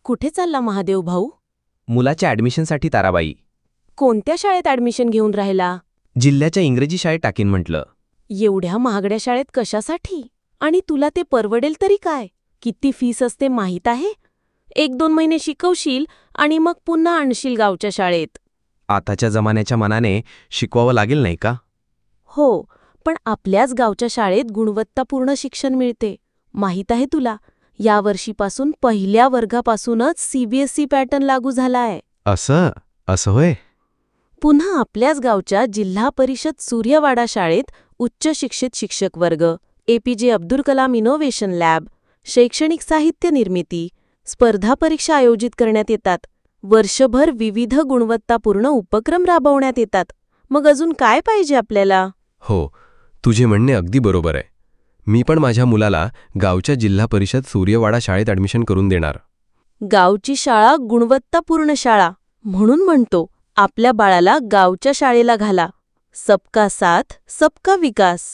कुठे चालला महादेव भाऊ? मुलाच्या ॲडमिशनसाठी ताराबाई. कोणत्या शाळेत ॲडमिशन घेऊन राहिला? जिल्ह्याच्या इंग्रजी शाळेत टाकीन म्हटलं. एवढ्या महागड्या शाळेत कशासाठी? आणि तुला ते परवडेल तरी काय? किती फीस असते माहीत आहे? 1-2 महिने शिकवशील आणि मग पुन्हा आणशील गावच्या शाळेत. आताच्या जमान्याच्या मनाने शिकवावं लागेल नाही का? हो, पण आपल्याच गावच्या शाळेत गुणवत्तापूर्ण शिक्षण मिळते. माहीत आहे तुला, या वर्षीपासून पहिल्या वर्गापासूनच CBSE पॅटर्न लागू झालाय. असं होय? पुन्हा आपल्याच गावच्या जिल्हा परिषद सूर्यवाडा शाळेत उच्च शिक्षित शिक्षक वर्ग, APJ Abdul Kalam innovation lab, शैक्षणिक साहित्य निर्मिती, स्पर्धा परीक्षा आयोजित करण्यात येतात. वर्षभर विविध गुणवत्तापूर्ण उपक्रम राबवण्यात येतात. मग अजून काय पाहिजे आपल्याला? हो, तुझे म्हणणे अगदी बरोबर आहे. मी पण माझ्या मुलाला गावच्या जिल्हा परिषद सूर्यवाडा शाळेत ॲडमिशन करून देणार. गावची शाळा गुणवत्तापूर्ण शाळा म्हणून म्हणतो, आपल्या बाळाला गावच्या शाळेला घाला. सबका साथ सबका विकास.